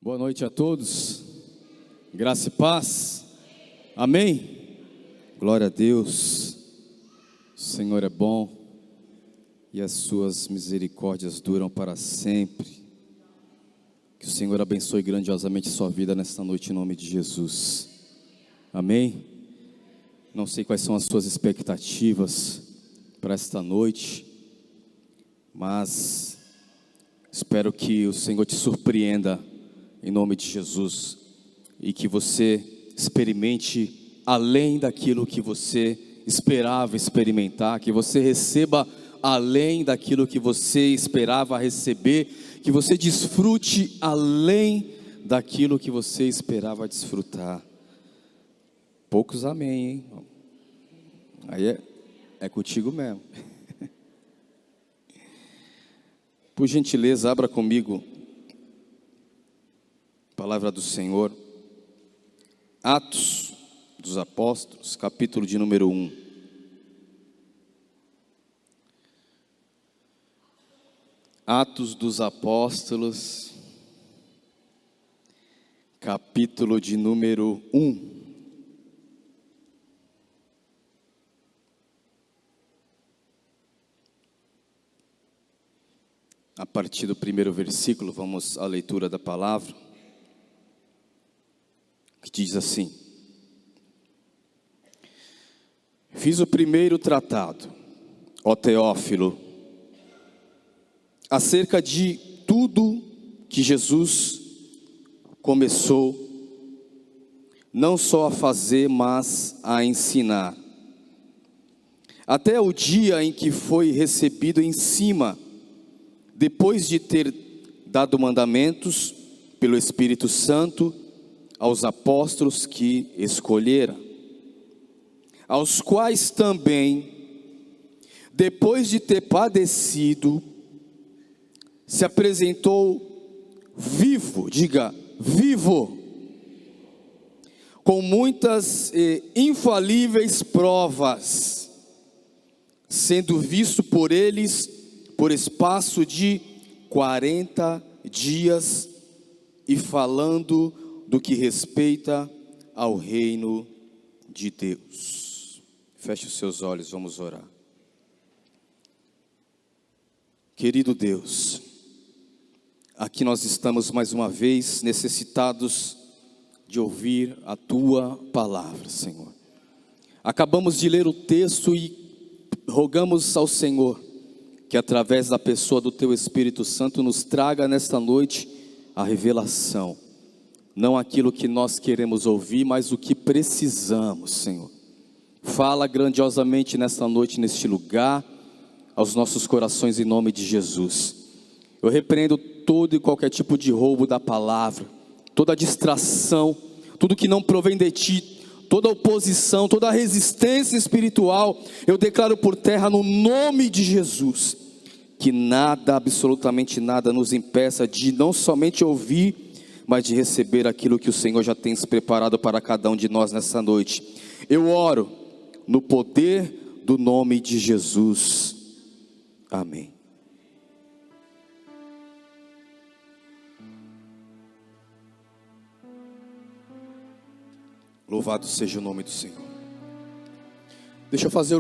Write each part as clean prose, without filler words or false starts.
Boa noite a todos, graça e paz, amém? Glória a Deus, o Senhor é bom e as suas misericórdias duram para sempre. Que o Senhor abençoe grandiosamente sua vida nesta noite em nome de Jesus, amém? Não sei quais são as suas expectativas para esta noite, mas espero que o Senhor te surpreenda em nome de Jesus, e que você experimente além daquilo que você esperava experimentar, que você receba além daquilo que você esperava receber, que você desfrute além daquilo que você esperava desfrutar. Poucos amém, hein? Aí é contigo mesmo. Por gentileza, abra comigo Palavra do Senhor, Atos dos Apóstolos, capítulo de número 1. Atos dos Apóstolos, capítulo de número 1. A partir do primeiro versículo, vamos à leitura da palavra, que diz assim: Fiz o primeiro tratado, ó Teófilo, acerca de tudo que Jesus começou, não só a fazer, mas a ensinar, até o dia em que foi recebido em cima, depois de ter dado mandamentos pelo Espírito Santo aos apóstolos que escolhera, aos quais também, depois de ter padecido, se apresentou vivo, diga vivo, com muitas e infalíveis provas, sendo visto por eles por espaço de 40 dias e falando do que respeita ao reino de Deus. Feche os seus olhos, vamos orar. Querido Deus, aqui nós estamos mais uma vez necessitados de ouvir a Tua palavra, Senhor. Acabamos de ler o texto e rogamos ao Senhor que através da pessoa do Teu Espírito Santo nos traga nesta noite a revelação. Não aquilo que nós queremos ouvir, mas o que precisamos, Senhor. Fala grandiosamente nesta noite, neste lugar, aos nossos corações em nome de Jesus. Eu repreendo todo e qualquer tipo de roubo da palavra, toda distração, tudo que não provém de Ti, toda oposição, toda resistência espiritual, eu declaro por terra no nome de Jesus. Que nada, absolutamente nada nos impeça de não somente ouvir, mas de receber aquilo que o Senhor já tem preparado para cada um de nós nessa noite. Eu oro no poder do nome de Jesus. Amém. Louvado seja o nome do Senhor. Deixa eu fazer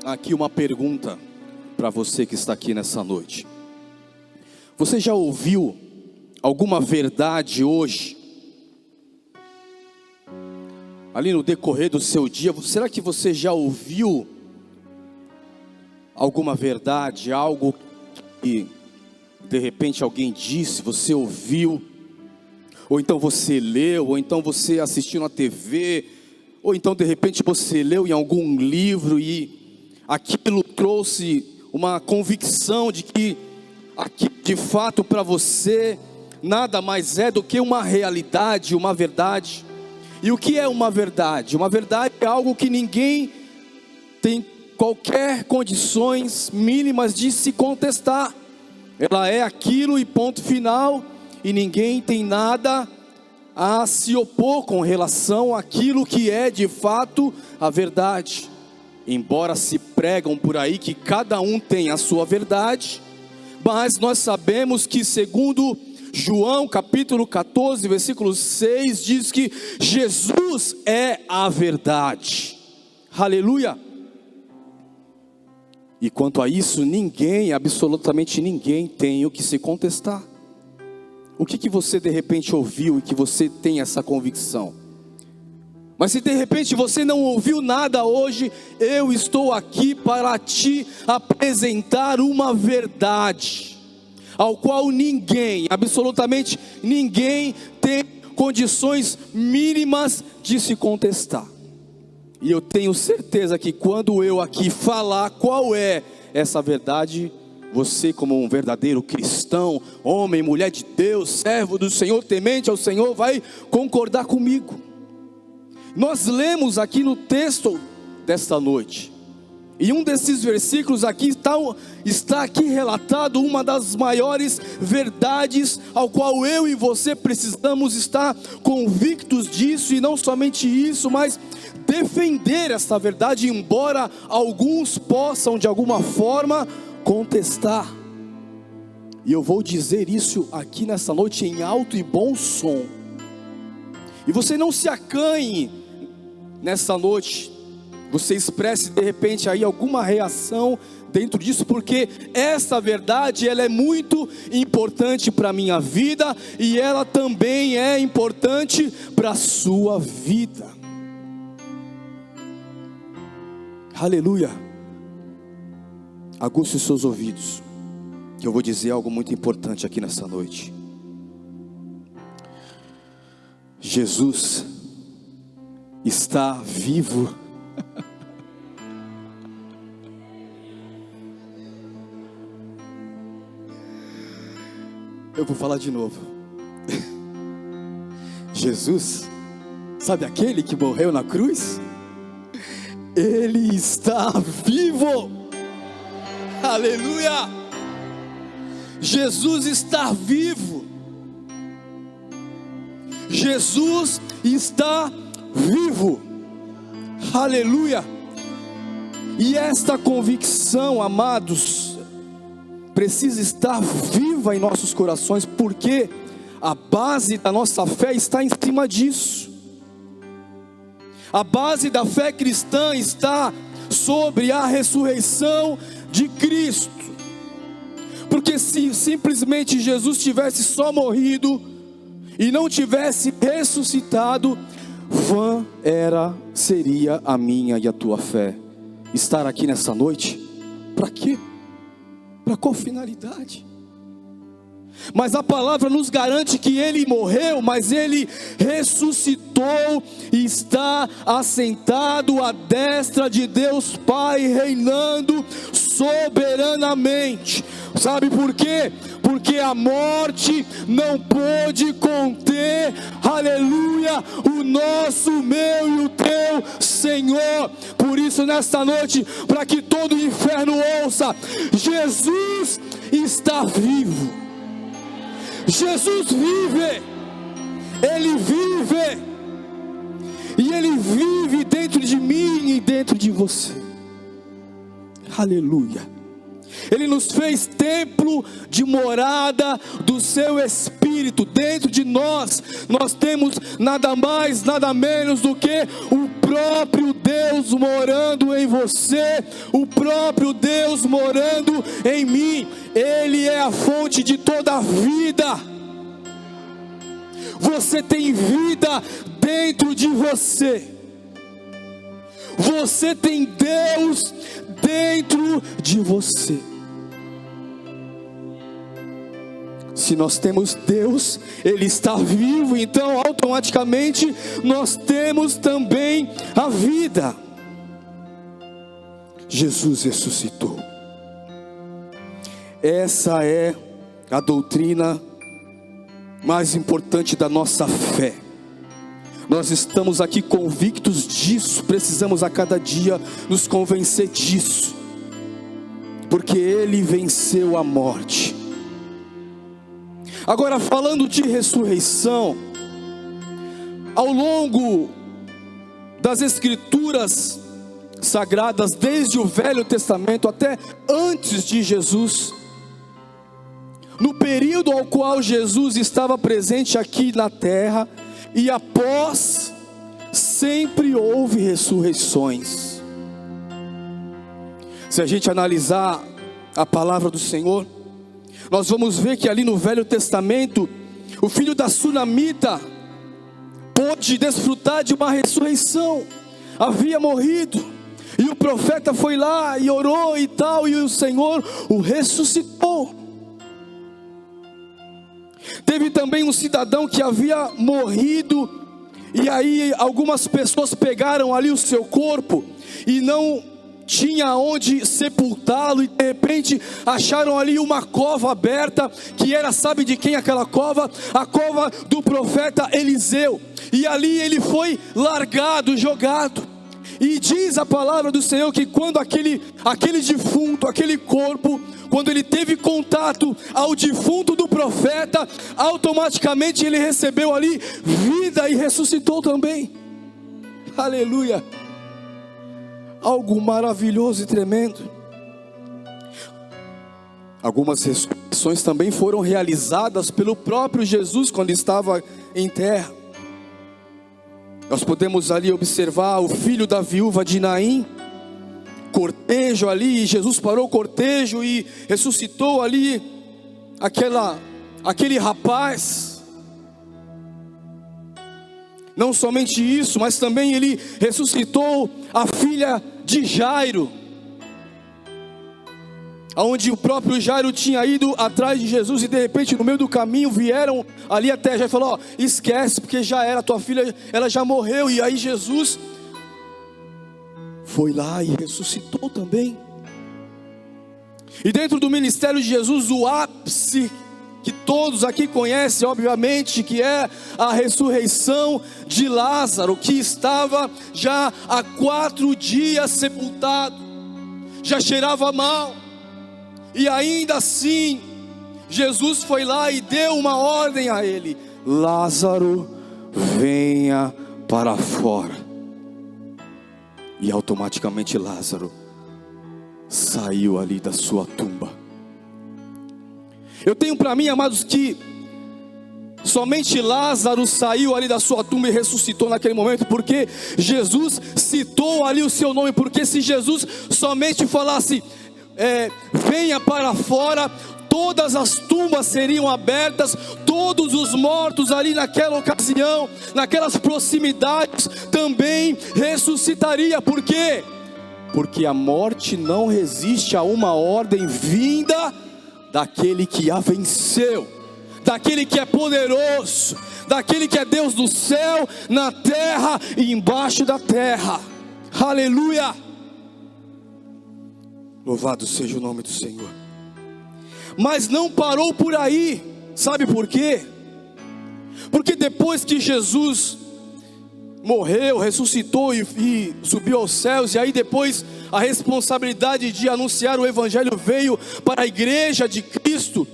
aqui uma pergunta para você que está aqui nessa noite. Você já ouviu alguma verdade hoje, ali no decorrer do seu dia? Será que você já ouviu alguma verdade, algo que de repente alguém disse, você ouviu, ou então você leu, ou então você assistiu na TV, ou então de repente você leu em algum livro e aquilo trouxe uma convicção de que aquilo de fato para você nada mais é do que uma realidade, uma verdade. E o que é uma verdade? Uma verdade é algo que ninguém tem qualquer condições mínimas de se contestar. Ela é aquilo e ponto final, e ninguém tem nada a se opor com relação àquilo que é de fato a verdade. Embora se pregam por aí que cada um tem a sua verdade, mas nós sabemos que segundo João capítulo 14, versículo 6 diz que Jesus é a verdade. Aleluia. E quanto a isso, ninguém, absolutamente ninguém tem o que se contestar. O que você de repente ouviu e que você tem essa convicção? Mas se de repente você não ouviu nada hoje, eu estou aqui para te apresentar uma verdade, ao qual ninguém, absolutamente ninguém, tem condições mínimas de se contestar. E eu tenho certeza que quando eu aqui falar qual é essa verdade, você, como um verdadeiro cristão, homem, mulher de Deus, servo do Senhor, temente ao Senhor, vai concordar comigo. Nós lemos aqui no texto desta noite, e um desses versículos aqui está aqui relatado uma das maiores verdades, ao qual eu e você precisamos estar convictos disso, e não somente isso, mas defender essa verdade, embora alguns possam de alguma forma contestar. E eu vou dizer isso aqui nessa noite em alto e bom som, e você não se acanhe nessa noite, você expresse de repente aí alguma reação dentro disso, porque essa verdade ela é muito importante para a minha vida, e ela também é importante para a sua vida. Aleluia. Aguce os seus ouvidos, que eu vou dizer algo muito importante aqui nessa noite. Jesus está vivo. Eu vou falar de novo. Jesus, sabe aquele que morreu na cruz? Ele está vivo. Aleluia. Jesus está vivo. Jesus está vivo. Aleluia. E esta convicção, amados, precisa estar viva em nossos corações, porque a base da nossa fé está em cima disso. A base da fé cristã está sobre a ressurreição de Cristo. Porque se simplesmente Jesus tivesse só morrido e não tivesse ressuscitado, vã seria a minha e a tua fé. Estar aqui nessa noite, para quê? Para qual finalidade? Mas a palavra nos garante que Ele morreu, mas Ele ressuscitou e está assentado à destra de Deus Pai, reinando soberanamente. Sabe por quê? Porque a morte não pôde conter, aleluia, o nosso, meu e o teu Senhor. Por isso nesta noite, para que todo o inferno ouça, Jesus está vivo. Jesus vive, Ele vive, e Ele vive dentro de mim e dentro de você. Aleluia. Ele nos fez templo de morada do seu Espírito. Dentro de nós, nós temos nada mais, nada menos do que o próprio Deus morando em você, o próprio Deus morando em mim. Ele é a fonte de toda a vida. Você tem vida dentro de você. Você tem Deus dentro de você. Se nós temos Deus, Ele está vivo, então automaticamente nós temos também a vida. Jesus ressuscitou. Essa é a doutrina mais importante da nossa fé. Nós estamos aqui convictos disso, precisamos a cada dia nos convencer disso, porque Ele venceu a morte. Agora, falando de ressurreição, ao longo das Escrituras Sagradas, desde o Velho Testamento até antes de Jesus, no período ao qual Jesus estava presente aqui na terra, e após, sempre houve ressurreições. Se a gente analisar a palavra do Senhor, nós vamos ver que ali no Velho Testamento, o filho da Sunamita pôde desfrutar de uma ressurreição. Havia morrido, e o profeta foi lá e orou e tal, e o Senhor o ressuscitou. Teve também um cidadão que havia morrido, e aí algumas pessoas pegaram ali o seu corpo e não tinha onde sepultá-lo, e de repente acharam ali uma cova aberta, que era, sabe de quem aquela cova? A cova do profeta Eliseu. E ali ele foi largado, jogado. E diz a palavra do Senhor que quando aquele defunto, aquele corpo, quando ele teve contato ao defunto do profeta, automaticamente ele recebeu ali vida e ressuscitou também. Aleluia! Algo maravilhoso e tremendo. Algumas ressurreições também foram realizadas pelo próprio Jesus quando estava em terra. Nós podemos ali observar o filho da viúva de Naim, cortejo ali, e Jesus parou o cortejo e ressuscitou ali aquele rapaz. Não somente isso, mas também ele ressuscitou a filha de Jairo, onde o próprio Jairo tinha ido atrás de Jesus, e de repente no meio do caminho vieram ali até Jairo e falou: esquece, porque já era, tua filha, ela já morreu. E aí Jesus foi lá e ressuscitou também. E dentro do ministério de Jesus, o ápice que todos aqui conhecem, obviamente, que é a ressurreição de Lázaro, que estava já há 4 dias sepultado, já cheirava mal, e ainda assim, Jesus foi lá e deu uma ordem a ele: Lázaro, venha para fora. E automaticamente Lázaro saiu ali da sua tumba. Eu tenho para mim, amados, que somente Lázaro saiu ali da sua tumba e ressuscitou naquele momento, porque Jesus citou ali o seu nome. Porque se Jesus somente falasse, venha para fora, todas as tumbas seriam abertas, todos os mortos ali naquela ocasião, naquelas proximidades, também ressuscitaria. Por quê? Porque a morte não resiste a uma ordem vinda daquele que a venceu, daquele que é poderoso, daquele que é Deus do céu, na terra e embaixo da terra. Aleluia! Louvado seja o nome do Senhor. Mas não parou por aí. Sabe por quê? Porque depois que Jesus morreu, ressuscitou e subiu aos céus, e aí depois a responsabilidade de anunciar o evangelho veio para a igreja de Cristo.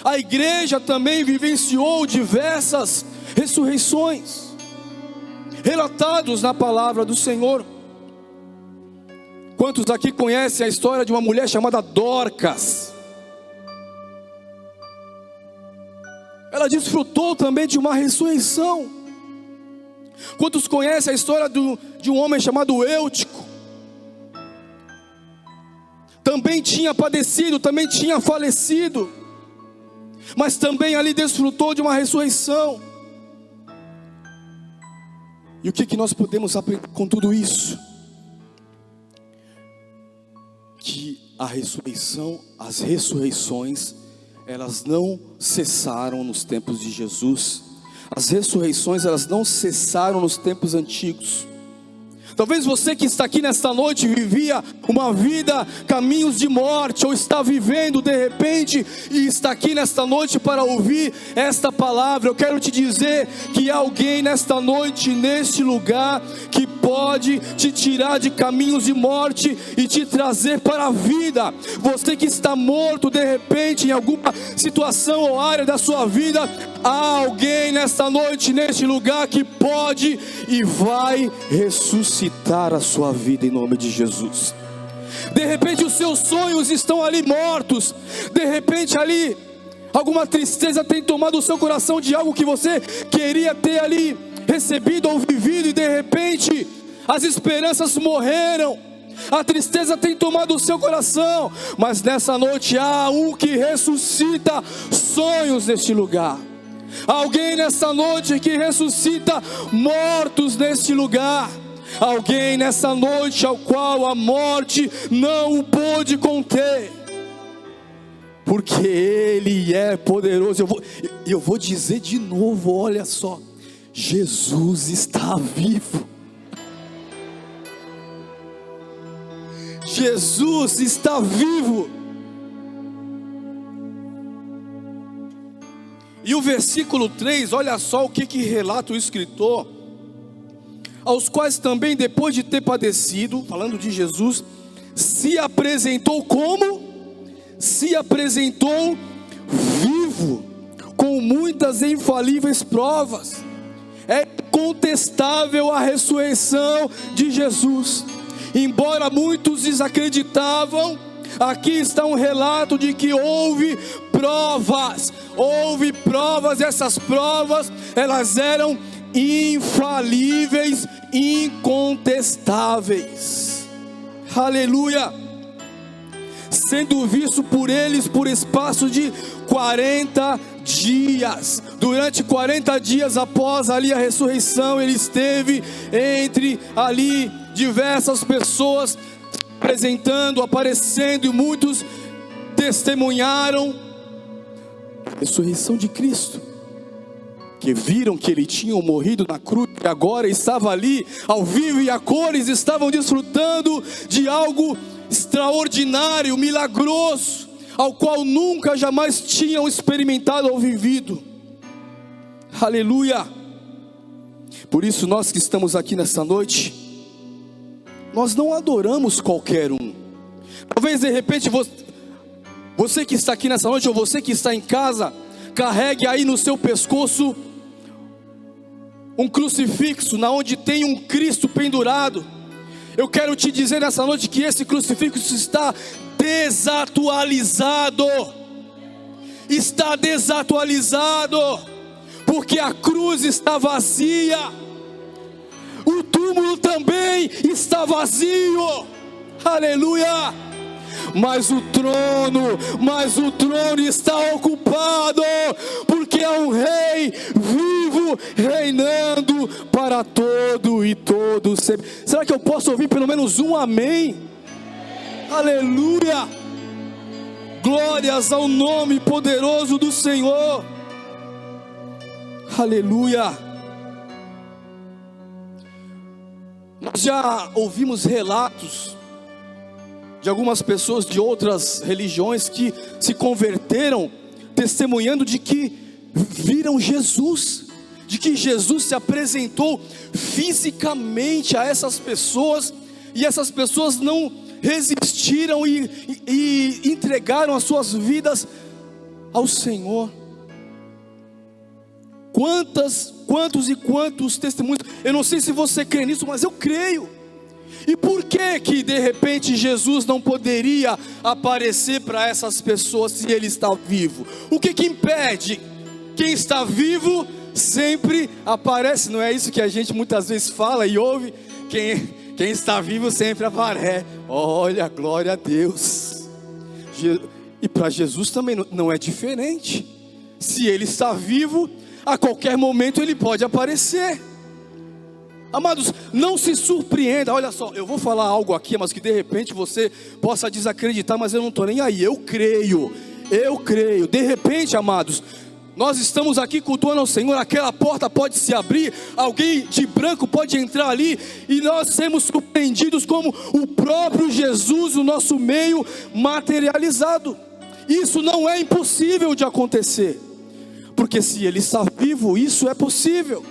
A igreja também vivenciou diversas ressurreições, relatados na palavra do Senhor. Quantos aqui conhecem a história de uma mulher chamada Dorcas? Ela desfrutou também de uma ressurreição. Quantos conhecem a história de um homem chamado Eutico? Também tinha padecido, também tinha falecido, mas também ali desfrutou de uma ressurreição. E o que nós podemos aprender com tudo isso? Que a ressurreição, as ressurreições, elas não cessaram nos tempos de Jesus. As ressurreições, elas não cessaram nos tempos antigos. Talvez você que está aqui nesta noite vivia uma vida, caminhos de morte, ou está vivendo de repente e está aqui nesta noite para ouvir esta palavra. Eu quero te dizer que há alguém nesta noite, neste lugar, que pode te tirar de caminhos de morte e te trazer para a vida. Você que está morto de repente em alguma situação ou área da sua vida, há alguém nesta noite, neste lugar, que pode e vai ressuscitar a sua vida em nome de Jesus. De repente os seus sonhos estão ali mortos, de repente ali Alguma tristeza tem tomado o seu coração de algo que você queria ter ali recebido ou vivido, e de repente as esperanças morreram. A tristeza tem tomado o seu coração, mas nessa noite há um que ressuscita sonhos neste lugar. Alguém nessa noite que ressuscita mortos neste lugar. Alguém nessa noite ao qual a morte não o pôde conter, porque Ele é poderoso. Eu vou dizer de novo, olha só, Jesus está vivo. Jesus está vivo. E o versículo 3, olha só o que relata o escritor: aos quais também, depois de ter padecido, falando de Jesus, se apresentou como? Se apresentou vivo, com muitas e infalíveis provas. É incontestável a ressurreição de Jesus. Embora muitos desacreditavam, aqui está um relato de que houve provas, e essas provas, elas eram infalíveis, incontestáveis. Aleluia! Sendo visto por eles por espaço de 40 dias. Durante 40 dias após ali a ressurreição, ele esteve entre ali diversas pessoas, apresentando, aparecendo, e muitos testemunharam a ressurreição de Cristo, que viram que ele tinha morrido na cruz e agora estava ali ao vivo, e a cores estavam desfrutando de algo extraordinário, milagroso, ao qual nunca jamais tinham experimentado ou vivido. Aleluia! Por isso nós que estamos aqui nessa noite, nós não adoramos qualquer um. Talvez de repente você que está aqui nessa noite, ou você que está em casa, carregue aí no seu pescoço um crucifixo, na onde tem um Cristo pendurado. Eu quero te dizer nessa noite que esse crucifixo está desatualizado. Está desatualizado, porque a cruz está vazia. O túmulo também está vazio. Aleluia! Mas o trono está ocupado, porque é um rei vivo, reinando para todo e todo sempre. Será que eu posso ouvir pelo menos um amém? Aleluia! Glórias ao nome poderoso do Senhor. Aleluia! Nós já ouvimos relatos de algumas pessoas de outras religiões que se converteram, testemunhando de que viram Jesus, de que Jesus se apresentou fisicamente a essas pessoas, e essas pessoas não resistiram e entregaram as suas vidas ao Senhor. Quantos testemunhos. Eu não sei se você crê nisso, mas eu creio. E por que de repente Jesus não poderia aparecer para essas pessoas se Ele está vivo? O que impede? Quem está vivo sempre aparece. Não é isso que a gente muitas vezes fala e ouve? Quem está vivo sempre aparece. Olha, glória a Deus. E para Jesus também não é diferente. Se Ele está vivo, a qualquer momento Ele pode aparecer. Amados, não se surpreenda. Olha só, eu vou falar algo aqui, mas que de repente você possa desacreditar, mas eu não estou nem aí. Eu creio. De repente, amados, nós estamos aqui cultuando ao Senhor, aquela porta pode se abrir, alguém de branco pode entrar ali, e nós sermos surpreendidos como o próprio Jesus, o nosso meio materializado. Isso não é impossível de acontecer, porque se Ele está vivo, isso é possível.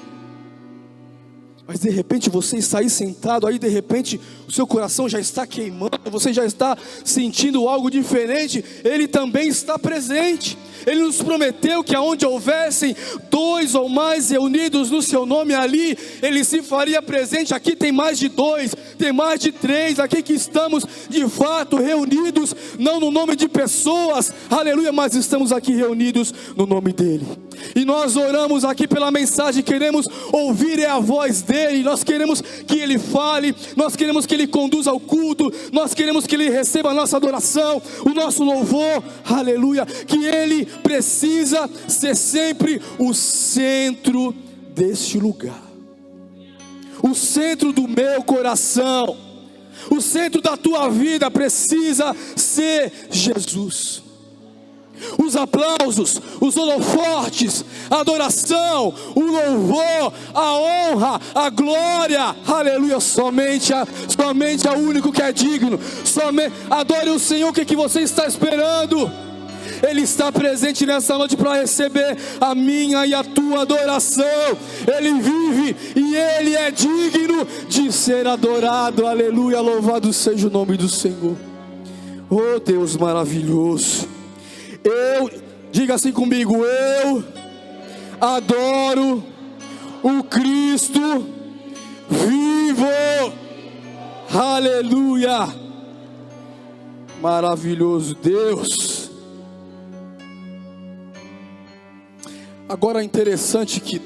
Mas de repente você está aí sentado, aí de repente o seu coração já está queimando, você já está sentindo algo diferente. Ele também está presente. Ele nos prometeu que aonde houvessem 2 ou mais reunidos no seu nome, ali Ele se faria presente. Aqui tem mais de 2, tem mais de 3, aqui que estamos de fato reunidos, não no nome de pessoas, aleluia, mas estamos aqui reunidos no nome dEle. E nós oramos aqui pela mensagem, queremos ouvir a voz dEle, nós queremos que Ele fale, nós queremos que Ele conduza ao culto, nós queremos que Ele receba a nossa adoração, o nosso louvor, aleluia, que Ele precisa ser sempre o centro deste lugar, o centro do meu coração, o centro da tua vida precisa ser Jesus. Os aplausos, os holofortes, a adoração, o louvor, a honra, a glória, aleluia, somente ao único que é digno. Somente adore o Senhor. O que você está esperando? Ele está presente nessa noite para receber a minha e a tua adoração. Ele vive e Ele é digno de ser adorado, aleluia, louvado seja o nome do Senhor. Oh Deus maravilhoso, diga assim comigo, eu adoro o Cristo vivo, aleluia, maravilhoso Deus. Agora é interessante que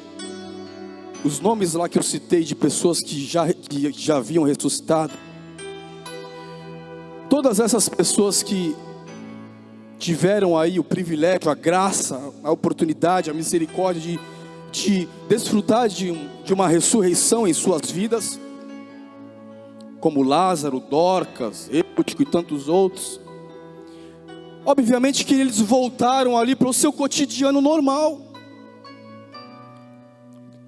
os nomes lá que eu citei de pessoas que já haviam ressuscitado, todas essas pessoas que tiveram aí o privilégio, a graça, a oportunidade, a misericórdia de desfrutar de uma ressurreição em suas vidas, como Lázaro, Dorcas, Eutico e tantos outros. Obviamente que eles voltaram ali para o seu cotidiano normal.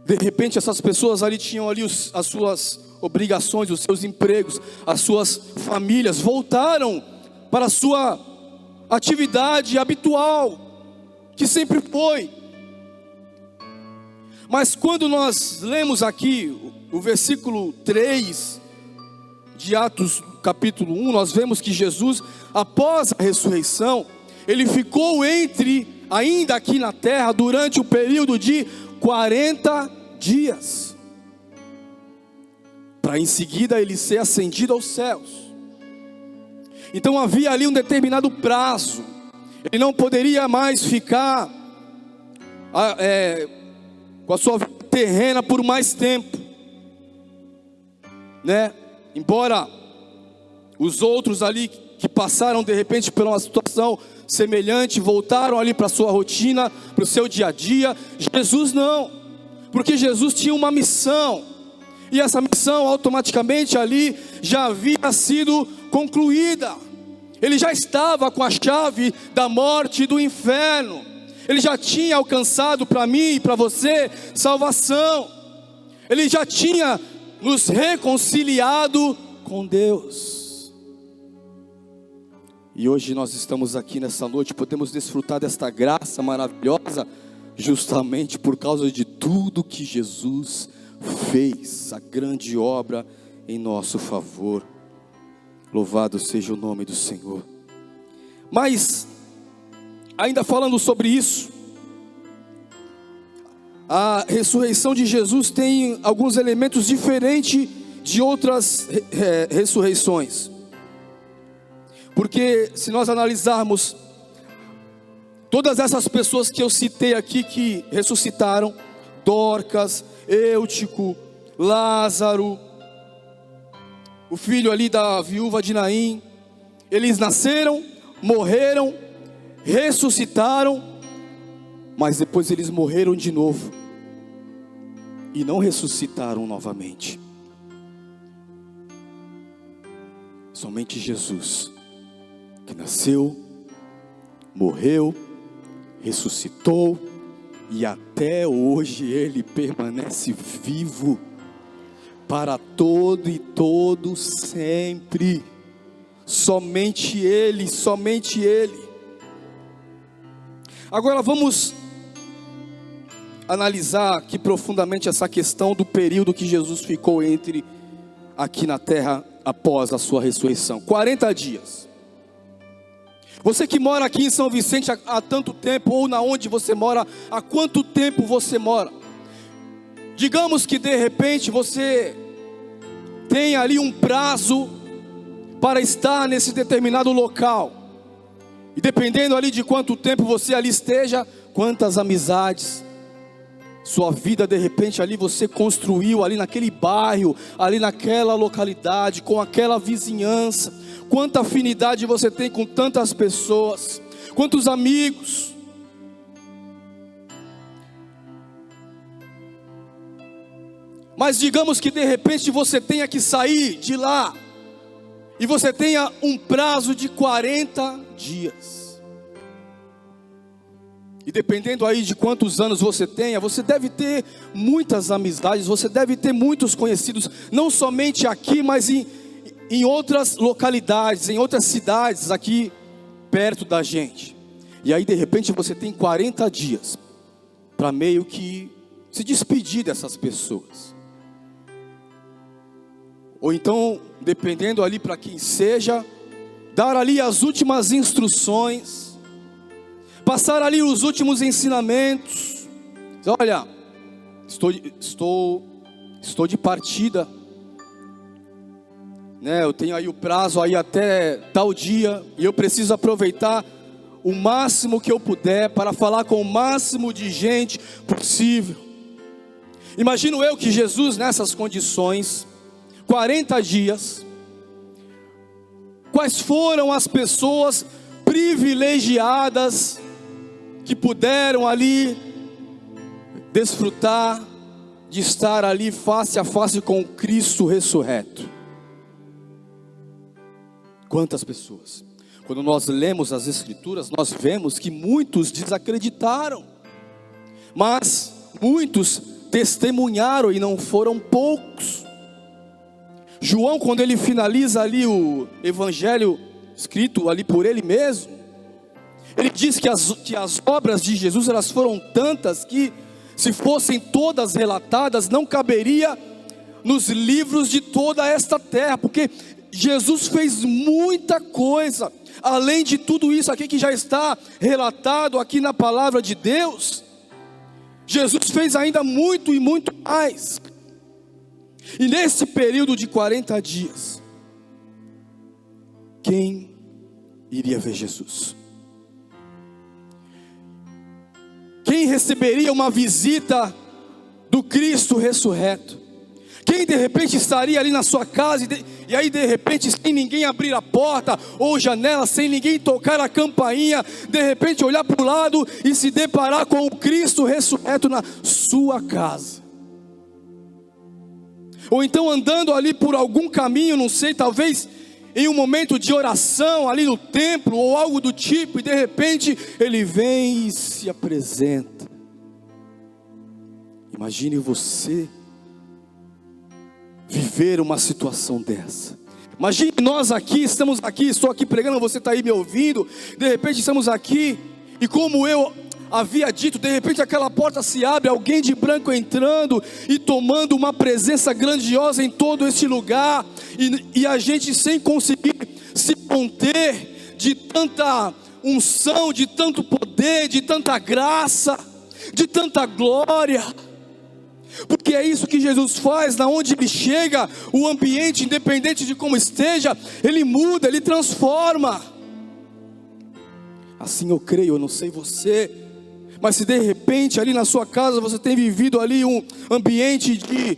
De repente essas pessoas ali tinham ali as suas obrigações, os seus empregos, as suas famílias, voltaram para a sua atividade habitual, que sempre foi. Mas quando nós lemos aqui o versículo 3 de Atos capítulo 1, nós vemos que Jesus, após a ressurreição, Ele ficou ainda aqui na terra, durante o período de 40 dias, para em seguida Ele ser ascendido aos céus. Então havia ali um determinado prazo. Ele não poderia mais ficar com a sua vida terrena por mais tempo, né? Embora os outros ali que passaram de repente por uma situação semelhante, voltaram ali para a sua rotina, para o seu dia a dia, Jesus não, porque Jesus tinha uma missão, e essa missão automaticamente ali já havia sido concluída. Ele já estava com a chave da morte e do inferno. Ele já tinha alcançado para mim e para você salvação. Ele já tinha nos reconciliado com Deus. E hoje nós estamos aqui nessa noite, podemos desfrutar desta graça maravilhosa, justamente por causa de tudo que Jesus fez, a grande obra em nosso favor. Louvado seja o nome do Senhor. Mas, ainda falando sobre isso, a ressurreição de Jesus tem alguns elementos diferentes de outras ressurreições. Porque se nós analisarmos todas essas pessoas que eu citei aqui que ressuscitaram, Dorcas, Eutico, Lázaro, o filho ali da viúva de Naim, eles nasceram, morreram, ressuscitaram, mas depois eles morreram de novo e não ressuscitaram novamente. Somente Jesus, que nasceu, morreu, ressuscitou e até hoje Ele permanece vivo para todo e todo sempre. Somente Ele, somente Ele. Agora vamos analisar aqui profundamente essa questão do período que Jesus ficou aqui na terra após a sua ressurreição. 40 dias. Você que mora aqui em São Vicente há tanto tempo, ou na onde você mora, há quanto tempo você mora? Digamos que de repente você tem ali um prazo para estar nesse determinado local. E dependendo ali de quanto tempo você ali esteja, quantas amizades, sua vida de repente ali você construiu ali naquele bairro, ali naquela localidade, com aquela vizinhança. Quanta afinidade você tem com tantas pessoas, quantos amigos. Mas digamos que de repente você tenha que sair de lá, e você tenha um prazo de 40 dias. E dependendo aí de quantos anos você tenha, você deve ter muitas amizades, você deve ter muitos conhecidos, não somente aqui, mas em outras localidades, em outras cidades aqui perto da gente. E aí de repente você tem 40 dias para meio que se despedir dessas pessoas. Ou então, dependendo ali para quem seja, dar ali as últimas instruções, passar ali os últimos ensinamentos. Olha, estou de partida, né? Eu tenho aí o prazo aí até tal dia, e eu preciso aproveitar o máximo que eu puder para falar com o máximo de gente possível. Imagino eu que Jesus nessas condições, 40 dias, quais foram as pessoas privilegiadas que puderam ali desfrutar de estar ali face a face com Cristo ressurreto? Quantas pessoas? Quando nós lemos as Escrituras, nós vemos que muitos desacreditaram, mas muitos testemunharam, e não foram poucos. João, quando ele finaliza ali o evangelho escrito ali por ele mesmo, ele diz que as obras de Jesus, elas foram tantas que, se fossem todas relatadas, não caberia nos livros de toda esta terra, porque Jesus fez muita coisa, além de tudo isso aqui que já está relatado aqui na palavra de Deus. Jesus fez ainda muito e muito mais. E nesse período de 40 dias, quem iria ver Jesus? Quem receberia uma visita do Cristo ressurreto? Quem de repente estaria ali na sua casa e aí de repente, sem ninguém abrir a porta ou janela, sem ninguém tocar a campainha, de repente olhar para o lado e se deparar com o Cristo ressurreto na sua casa? Ou então andando ali por algum caminho, não sei, talvez em um momento de oração ali no templo ou algo do tipo, e de repente ele vem e se apresenta. Imagine você viver uma situação dessa. Imagine nós aqui, estamos aqui, estou aqui pregando, você está aí me ouvindo, de repente estamos aqui, e como eu havia dito, de repente aquela porta se abre, alguém de branco entrando e tomando uma presença grandiosa em todo esse lugar, e a gente sem conseguir se conter de tanta unção, de tanto poder, de tanta graça, de tanta glória. Porque é isso que Jesus faz, na onde ele chega, o ambiente, independente de como esteja, ele muda, ele transforma. Assim eu creio, eu não sei você, mas se de repente ali na sua casa você tem vivido ali um ambiente de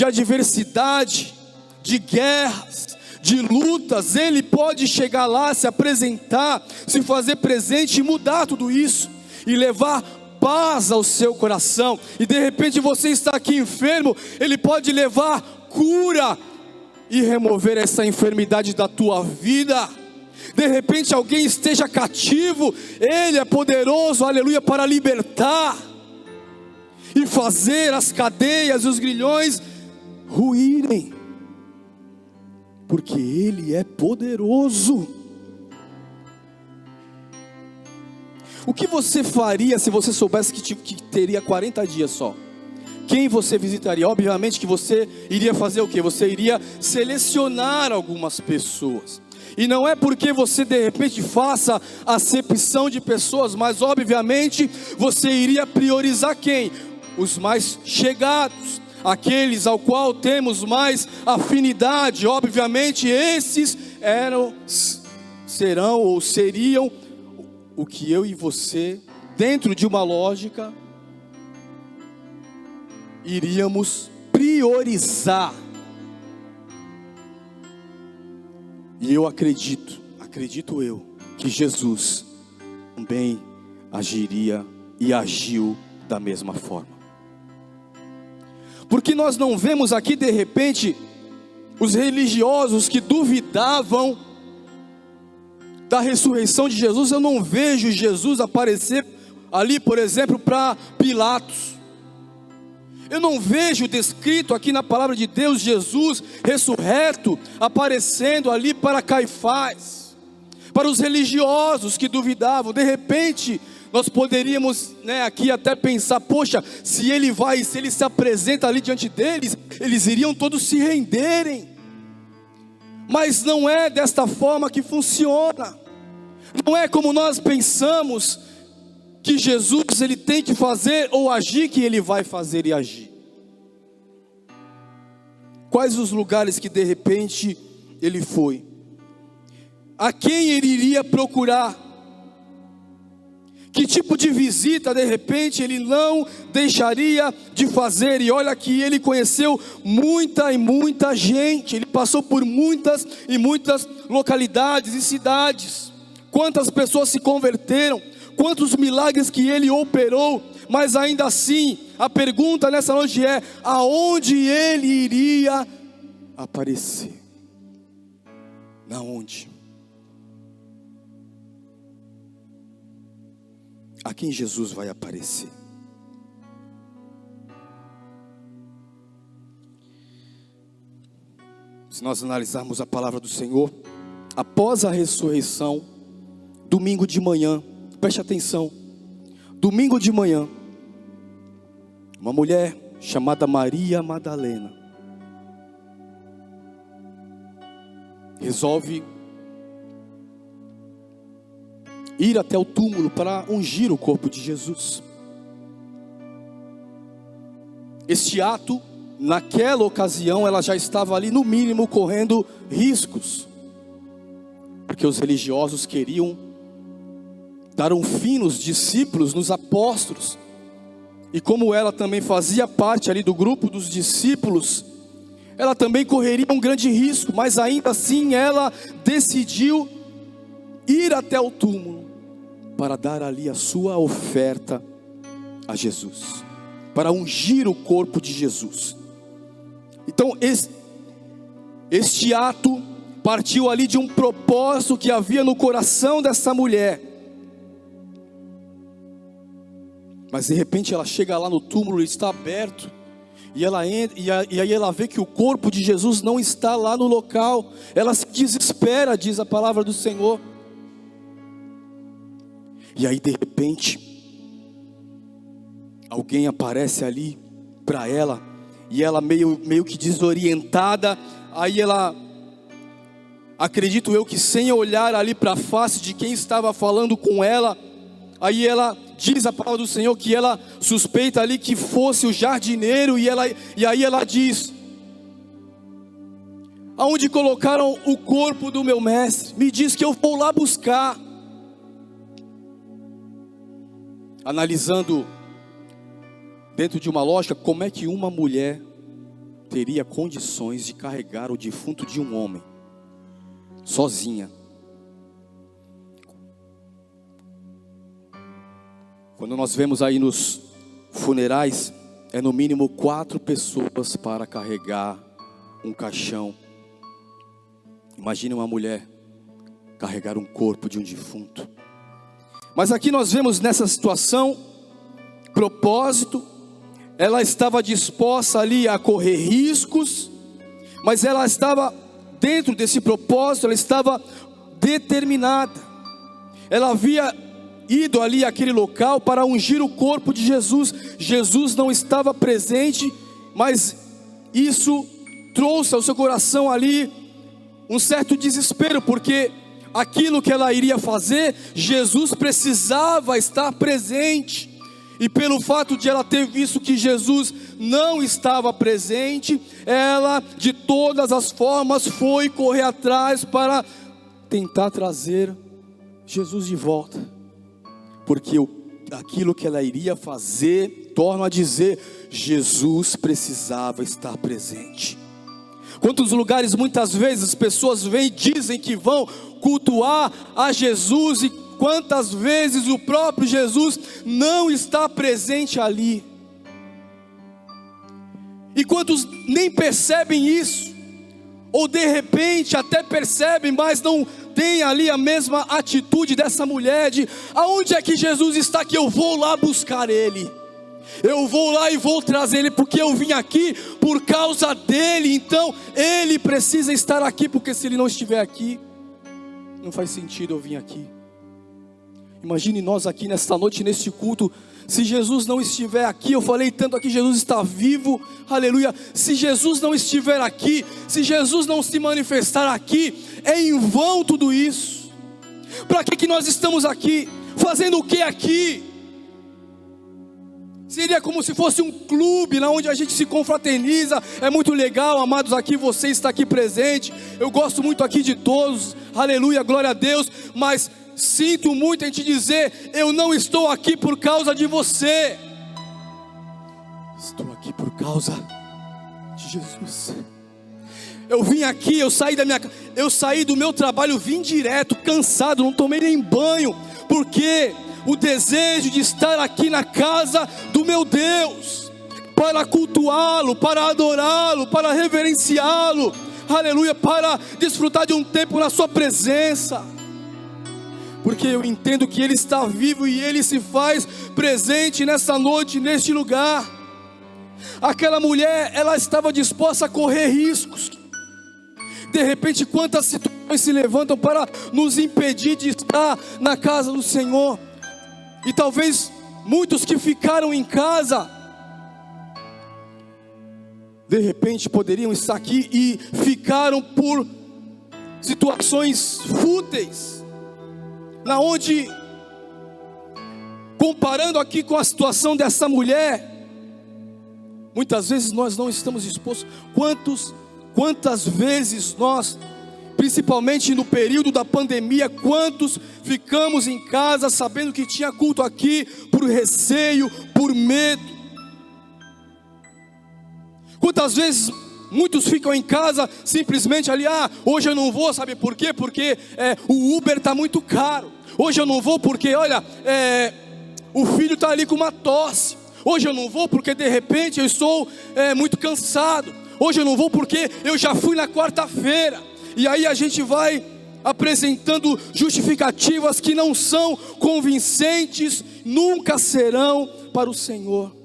adversidade, de guerras, de lutas, ele pode chegar lá, se apresentar, se fazer presente e mudar tudo isso, e levar paz ao seu coração. E de repente você está aqui enfermo, ele pode levar cura e remover essa enfermidade da tua vida. De repente alguém esteja cativo, ele é poderoso, aleluia, para libertar e fazer as cadeias e os grilhões ruírem, porque ele é poderoso. O que você faria se você soubesse que teria 40 dias só? Quem você visitaria? Obviamente que você iria fazer o quê? Você iria selecionar algumas pessoas. E não é porque você de repente faça acepção de pessoas, mas obviamente você iria priorizar quem? Os mais chegados, aqueles ao qual temos mais afinidade. Obviamente esses serão ou seriam o que eu e você, dentro de uma lógica, iríamos priorizar. E eu acredito eu, que Jesus também agiria e agiu da mesma forma. Porque nós não vemos aqui de repente os religiosos que duvidavam da ressurreição de Jesus. Eu não vejo Jesus aparecer ali, por exemplo, para Pilatos. Eu não vejo descrito aqui na palavra de Deus Jesus ressurreto aparecendo ali para Caifás, para os religiosos que duvidavam. De repente nós poderíamos, aqui até pensar: poxa, se ele se apresenta ali diante deles, eles iriam todos se renderem. Mas não é desta forma que funciona. Não é como nós pensamos que Jesus ele tem que fazer ou agir, que ele vai fazer e agir. Quais os lugares que de repente ele foi? A quem ele iria procurar? Que tipo de visita de repente ele não deixaria de fazer? E olha que ele conheceu muita e muita gente. Ele passou por muitas e muitas localidades e cidades. Quantas pessoas se converteram, quantos milagres que ele operou. Mas ainda assim, a pergunta nessa noite é: aonde ele iria aparecer? Na onde? A quem Jesus vai aparecer? Se nós analisarmos a palavra do Senhor, após a ressurreição, domingo de manhã, preste atenção, domingo de manhã, uma mulher chamada Maria Madalena resolve ir até o túmulo para ungir o corpo de Jesus. Este ato, naquela ocasião, ela já estava ali no mínimo correndo riscos, porque os religiosos queriam dar um fim nos discípulos, nos apóstolos. E como ela também fazia parte ali do grupo dos discípulos, ela também correria um grande risco. Mas ainda assim ela decidiu ir até o túmulo para dar ali a sua oferta a Jesus, para ungir o corpo de Jesus. Então este ato partiu ali de um propósito que havia no coração dessa mulher. Mas de repente ela chega lá no túmulo, ele está aberto, e ela entra, e aí ela vê que o corpo de Jesus não está lá no local. Ela se desespera, diz a palavra do Senhor. E aí de repente alguém aparece ali para ela, e ela meio que desorientada. Aí ela, acredito eu que sem olhar ali para a face de quem estava falando com ela, aí ela diz a palavra do Senhor que ela suspeita ali que fosse o jardineiro. E aí ela diz: aonde colocaram o corpo do meu mestre? Me diz que eu vou lá buscar. Analisando dentro de uma lógica, como é que uma mulher teria condições de carregar o defunto de um homem sozinha? Quando nós vemos aí nos funerais, é no mínimo 4 pessoas para carregar um caixão. Imagine uma mulher carregar um corpo de um defunto. Mas aqui nós vemos nessa situação, propósito. Ela estava disposta ali a correr riscos, mas ela estava dentro desse propósito, ela estava determinada. Ela havia ido ali àquele local para ungir o corpo de Jesus. Jesus não estava presente, mas isso trouxe ao seu coração ali um certo desespero, porque aquilo que ela iria fazer, Jesus precisava estar presente. E pelo fato de ela ter visto que Jesus não estava presente, ela de todas as formas foi correr atrás para tentar trazer Jesus de volta. Porque aquilo que ela iria fazer, torno a dizer, Jesus precisava estar presente. Quantos lugares muitas vezes as pessoas vêm e dizem que vão cultuar a Jesus, e quantas vezes o próprio Jesus não está presente ali. E quantos nem percebem isso, ou de repente até percebem, mas não tem ali a mesma atitude dessa mulher de: aonde é que Jesus está, que eu vou lá buscar Ele, eu vou lá e vou trazer Ele, porque eu vim aqui por causa dEle, então Ele precisa estar aqui, porque se Ele não estiver aqui, não faz sentido eu vir aqui. Imagine nós aqui nesta noite, neste culto, se Jesus não estiver aqui. Eu falei tanto aqui, Jesus está vivo, aleluia. Se Jesus não estiver aqui, se Jesus não se manifestar aqui, é em vão tudo isso. Para que nós estamos aqui? Fazendo o que aqui? Seria como se fosse um clube, lá onde a gente se confraterniza. É muito legal, amados, aqui você está aqui presente. Eu gosto muito aqui de todos, aleluia, glória a Deus. Mas sinto muito em te dizer, eu não estou aqui por causa de você. Estou aqui por causa de Jesus. Eu vim aqui, eu saí do meu trabalho, vim direto, cansado, não tomei nem banho, porque o desejo de estar aqui na casa do meu Deus, para cultuá-lo, para adorá-lo, para reverenciá-lo, aleluia, para desfrutar de um tempo na sua presença. Porque eu entendo que Ele está vivo e Ele se faz presente nessa noite, neste lugar. Aquela mulher, ela estava disposta a correr riscos. De repente, quantas situações se levantam para nos impedir de estar na casa do Senhor. E talvez muitos que ficaram em casa, de repente poderiam estar aqui e ficaram por situações fúteis, na onde, comparando aqui com a situação dessa mulher, muitas vezes nós não estamos dispostos. Quantas vezes nós, principalmente no período da pandemia, quantos ficamos em casa sabendo que tinha culto aqui, por receio, por medo? Quantas vezes muitos ficam em casa simplesmente ali: hoje eu não vou, sabe por quê? Porque o Uber está muito caro. Hoje eu não vou porque, olha, o filho está ali com uma tosse. Hoje eu não vou porque de repente eu estou muito cansado. Hoje eu não vou porque eu já fui na quarta-feira. E aí a gente vai apresentando justificativas que não são convincentes, nunca serão para o Senhor.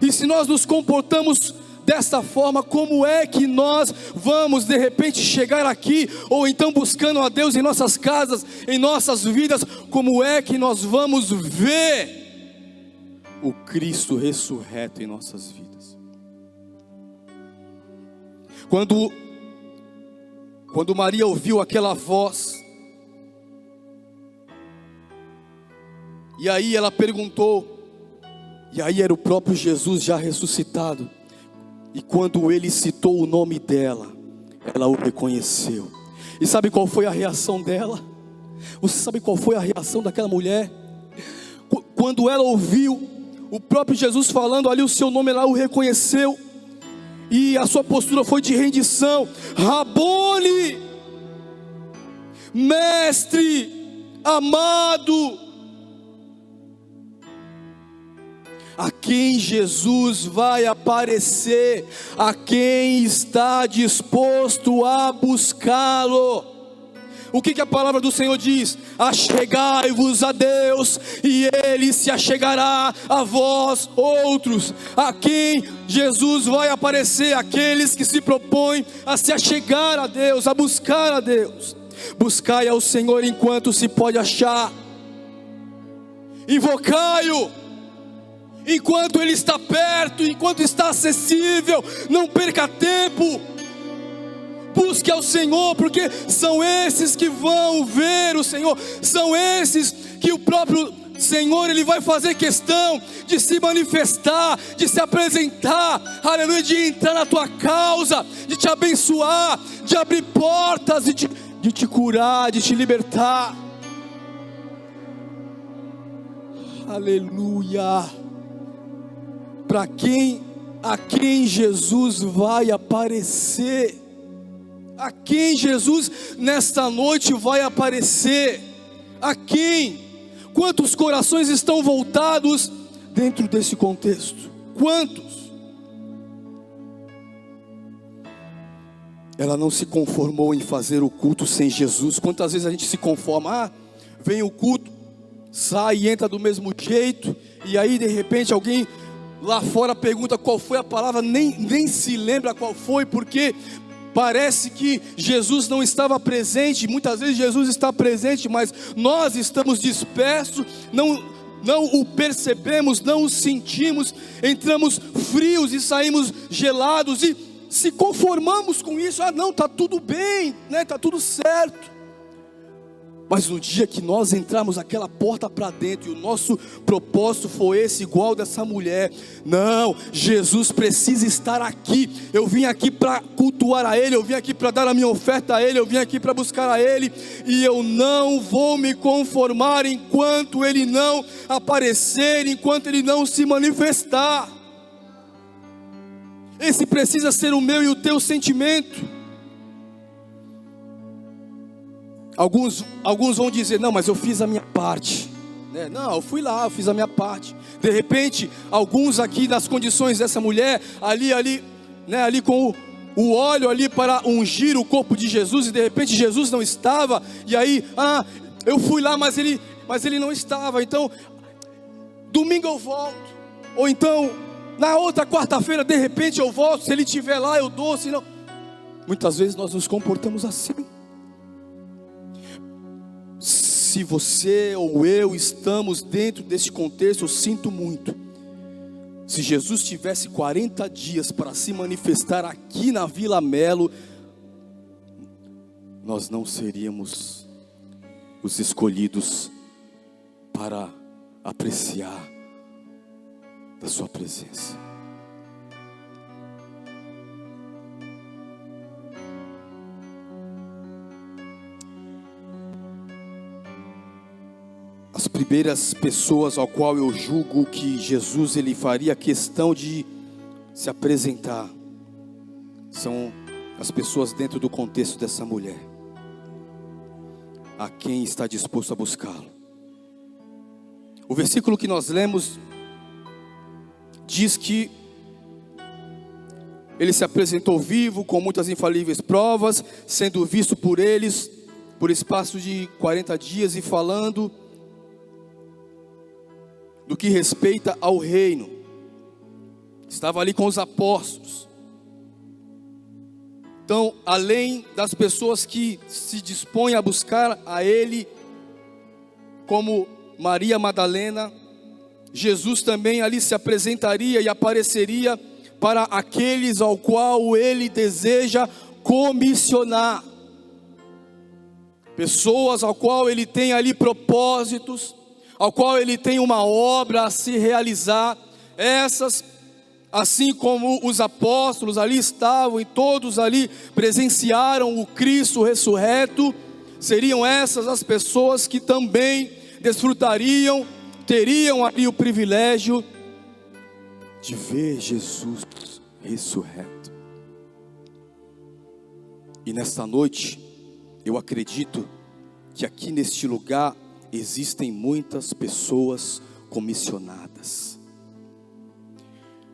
E se nós nos comportamos desta forma, como é que nós vamos de repente chegar aqui, ou então buscando a Deus em nossas casas, em nossas vidas, como é que nós vamos ver o Cristo ressurreto em nossas vidas? Quando Maria ouviu aquela voz, e aí ela perguntou, e aí era o próprio Jesus já ressuscitado. E quando ele citou o nome dela, ela o reconheceu. E sabe qual foi a reação dela? Você sabe qual foi a reação daquela mulher? Quando ela ouviu o próprio Jesus falando ali o seu nome, ela o reconheceu. E a sua postura foi de rendição. Rabone, mestre amado. A quem Jesus vai aparecer, a quem está disposto a buscá-lo. O que a palavra do Senhor diz? Achegai-vos a Deus, e Ele se achegará a vós outros. A quem Jesus vai aparecer? Aqueles que se propõem a se achegar a Deus, a buscar a Deus. Buscai ao Senhor enquanto se pode achar, invocai-o enquanto Ele está perto, enquanto está acessível. Não perca tempo, Deus, que é o Senhor, porque são esses que vão ver o Senhor, são esses que o próprio Senhor, Ele vai fazer questão de se manifestar, de se apresentar, aleluia, de entrar na tua causa, de te abençoar, de abrir portas, de te curar, de te libertar. Aleluia. A quem Jesus vai aparecer, a quem Jesus nesta noite vai aparecer, a quem? Quantos corações estão voltados dentro desse contexto? Quantos? Ela não se conformou em fazer o culto sem Jesus. Quantas vezes a gente se conforma? Vem o culto, sai e entra do mesmo jeito, e aí de repente alguém lá fora pergunta qual foi a palavra, nem se lembra qual foi, porque parece que Jesus não estava presente. Muitas vezes Jesus está presente, mas nós estamos dispersos, não o percebemos, não o sentimos, entramos frios e saímos gelados e se conformamos com isso. Não, está tudo bem, né? Está tudo certo. Mas no dia que nós entramos aquela porta para dentro, e o nosso propósito foi esse, igual dessa mulher, não, Jesus precisa estar aqui. Eu vim aqui para cultuar a Ele, eu vim aqui para dar a minha oferta a Ele, eu vim aqui para buscar a Ele, e eu não vou me conformar enquanto Ele não aparecer, enquanto Ele não se manifestar. Esse precisa ser o meu e o teu sentimento. Alguns vão dizer, não, mas eu fiz a minha parte, né? Não, eu fui lá, eu fiz a minha parte. De repente, alguns aqui nas condições dessa mulher, ali, né, ali com o óleo ali para ungir o corpo de Jesus, e de repente Jesus não estava, e aí, eu fui lá, mas ele não estava, então, domingo eu volto, ou então, na outra quarta-feira, de repente eu volto, se ele estiver lá eu dou, se não. Muitas vezes nós nos comportamos assim. Se você ou eu estamos dentro desse contexto, eu sinto muito. Se Jesus tivesse 40 dias para se manifestar aqui na Vila Melo, nós não seríamos os escolhidos para apreciar da sua presença. As primeiras pessoas ao qual eu julgo que Jesus ele faria questão de se apresentar são as pessoas dentro do contexto dessa mulher, a quem está disposto a buscá-lo. O versículo que nós lemos diz que ele se apresentou vivo, com muitas infalíveis provas, sendo visto por eles por espaço de 40 dias e falando do que respeita ao reino. Estava ali com os apóstolos. Então, além das pessoas que se dispõem a buscar a Ele, como Maria Madalena, Jesus também ali se apresentaria e apareceria para aqueles ao qual Ele deseja comissionar. Pessoas ao qual Ele tem ali propósitos, ao qual Ele tem uma obra a se realizar. Essas, assim como os apóstolos ali estavam e todos ali presenciaram o Cristo ressurreto, seriam essas as pessoas que também desfrutariam, teriam ali o privilégio de ver Jesus ressurreto. E nesta noite, eu acredito que aqui neste lugar existem muitas pessoas comissionadas.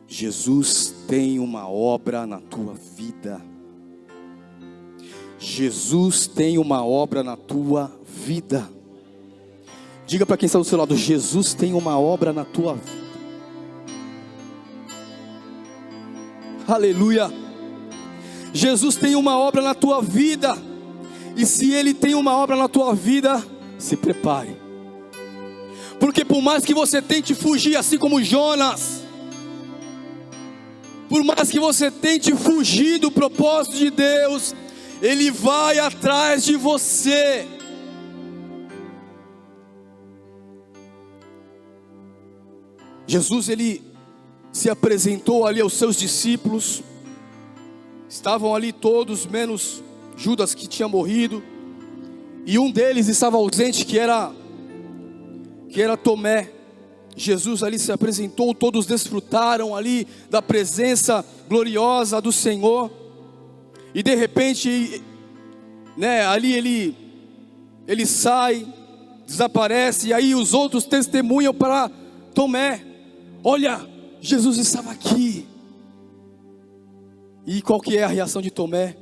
Jesus tem uma obra na tua vida. Jesus tem uma obra na tua vida. Diga para quem está do seu lado: Jesus tem uma obra na tua vida. Aleluia. Jesus tem uma obra na tua vida. E se Ele tem uma obra na tua vida, se prepare. Porque por mais que você tente fugir, assim como Jonas, por mais que você tente fugir do propósito de Deus, Ele vai atrás de você. Jesus, ele se apresentou ali aos seus discípulos. Estavam ali todos, menos Judas, que tinha morrido. E um deles estava ausente, que era Tomé. Jesus ali se apresentou, todos desfrutaram ali da presença gloriosa do Senhor. E de repente, ali ele sai, desaparece. E aí os outros testemunham para Tomé: olha, Jesus estava aqui. E qual que é a reação de Tomé?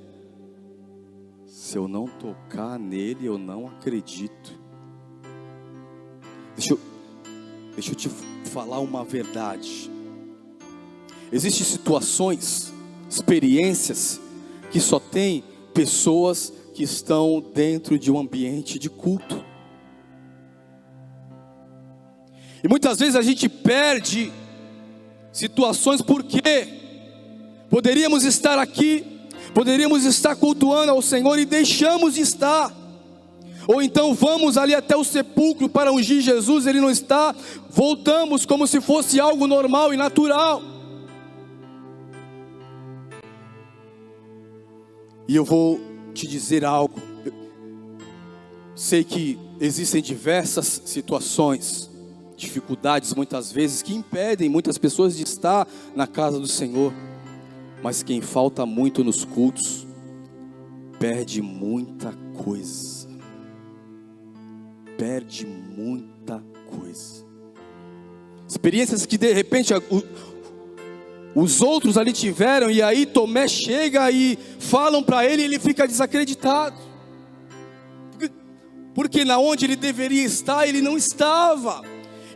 Se eu não tocar nele, eu não acredito. Deixa eu te falar uma verdade. Existem situações, experiências, que só tem pessoas que estão dentro de um ambiente de culto. E muitas vezes a gente perde situações porque poderíamos estar aqui, poderíamos estar cultuando ao Senhor e deixamos de estar. Ou então vamos ali até o sepulcro para ungir Jesus, ele não está, voltamos como se fosse algo normal e natural. E eu vou te dizer algo. Sei que existem diversas situações, dificuldades muitas vezes, que impedem muitas pessoas de estar na casa do Senhor. Mas quem falta muito nos cultos, perde muita coisa. Perde muita coisa. Experiências que de repente os outros ali tiveram, e aí Tomé chega e falam para ele, e ele fica desacreditado. Porque na onde ele deveria estar, ele não estava.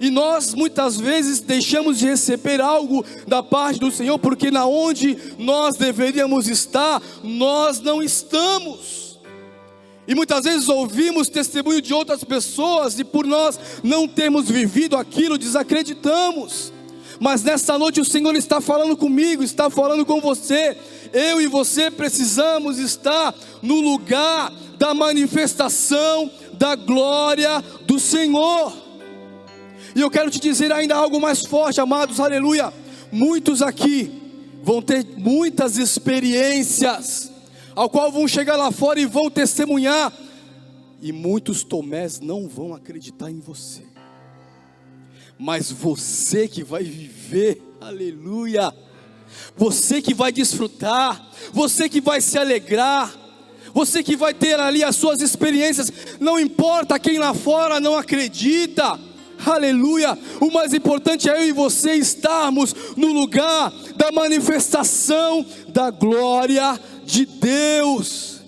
E nós muitas vezes deixamos de receber algo da parte do Senhor, porque na onde nós deveríamos estar, nós não estamos. E muitas vezes ouvimos testemunho de outras pessoas, e por nós não termos vivido aquilo, desacreditamos. Mas nessa noite o Senhor está falando comigo, está falando com você. Eu e você precisamos estar no lugar da manifestação da glória do Senhor. E eu quero te dizer ainda algo mais forte, amados, aleluia. Muitos aqui vão ter muitas experiências, ao qual vão chegar lá fora e vão testemunhar, e muitos Tomés não vão acreditar em você, mas você que vai viver, aleluia, você que vai desfrutar, você que vai se alegrar, você que vai ter ali as suas experiências. Não importa quem lá fora não acredita, aleluia, o mais importante é eu e você estarmos no lugar da manifestação da glória de Deus.